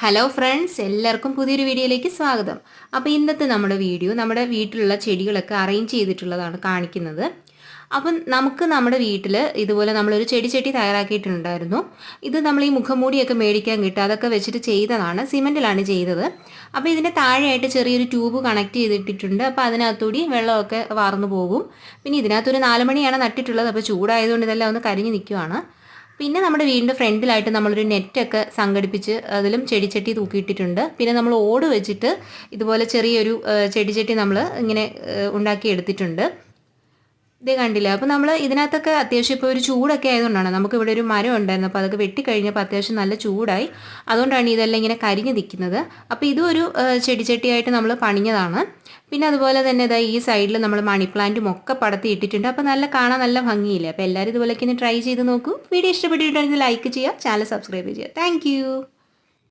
Hello friends, എല്ലാവർക്കും പുതിയൊരു വീഡിയോയിലേക്ക് സ്വാഗതം. അപ്പോൾ ഇന്നത്തെ നമ്മുടെ വീഡിയോ നമ്മുടെ വീട്ടിലുള്ള ചെടികളൊക്കെ അറേഞ്ച് ചെയ്തിട്ടുള്ളതാണ് കാണിക്കുന്നത്. അപ്പം നമുക്ക് നമ്മുടെ വീട്ടിൽ ഇതുപോലെ നമ്മളൊരു ചെടിച്ചട്ടി തയ്യാറാക്കിയിട്ടുണ്ടായിരുന്നു. ഇത് നമ്മൾ ഈ മുഖംമൂടിയൊക്കെ മേടിക്കാൻ കിട്ടും, അതൊക്കെ വെച്ചിട്ട് ചെയ്തതാണ്. സിമെൻറ്റിലാണ് ചെയ്തത്. അപ്പോൾ ഇതിൻ്റെ താഴെയായിട്ട് ചെറിയൊരു ട്യൂബ് കണക്ട് ചെയ്തിട്ടിട്ടുണ്ട്. അപ്പോൾ അതിനകത്തൂടി വെള്ളമൊക്കെ വാർന്നു പോകും. പിന്നെ ഇതിനകത്തൊരു 4 മണിയാണ് നട്ടിട്ടുള്ളത്. അപ്പോൾ ചൂടായതുകൊണ്ട് ഇതെല്ലാം ഒന്ന് കരിഞ്ഞ് നിൽക്കുവാണ്. പിന്നെ നമ്മുടെ വീടിൻ്റെ ഫ്രണ്ടിലായിട്ട് നമ്മളൊരു നെറ്റൊക്കെ സംഘടിപ്പിച്ച് അതിലും ചെടിച്ചട്ടി തൂക്കിയിട്ടിട്ടുണ്ട്. പിന്നെ നമ്മൾ ഓട് വെച്ചിട്ട് ഇതുപോലെ ചെറിയൊരു ചെടിച്ചട്ടി നമ്മൾ ഇങ്ങനെ ഉണ്ടാക്കി എടുത്തിട്ടുണ്ട്. ഇതേ കണ്ടില്ല. അപ്പോൾ നമ്മൾ ഇതിനകത്തൊക്കെ അത്യാവശ്യം ഇപ്പോൾ ഒരു ചൂടൊക്കെ ആയതുകൊണ്ടാണ്, നമുക്കിവിടെ ഒരു മരം ഉണ്ടായിരുന്നു. അപ്പോൾ അതൊക്കെ വെട്ടിക്കഴിഞ്ഞപ്പോൾ അത്യാവശ്യം നല്ല ചൂടായി. അതുകൊണ്ടാണ് ഇതെല്ലാം ഇങ്ങനെ കരിഞ്ഞ് നിൽക്കുന്നത്. അപ്പോൾ ഇതും ഒരു ചെടിച്ചട്ടിയായിട്ട് നമ്മൾ പണിഞ്ഞതാണ്. പിന്നെ അതുപോലെ തന്നെ ഇതാ ഈ സൈഡിൽ നമ്മൾ മണി പ്ലാന്റും ഒക്കെ പടത്തി ഇട്ടിട്ടുണ്ട്. അപ്പോൾ കാണാൻ നല്ല ഭംഗിയില്ലേ. അപ്പോൾ എല്ലാവരും ഇതുപോലെയൊക്കെ ഒന്ന് ട്രൈ ചെയ്ത് നോക്കൂ. വീഡിയോ ഇഷ്ടപ്പെട്ടിട്ടുണ്ടെങ്കിൽ ലൈക്ക് ചെയ്യുക, ചാനൽ സബ്സ്ക്രൈബ് ചെയ്യുക. താങ്ക്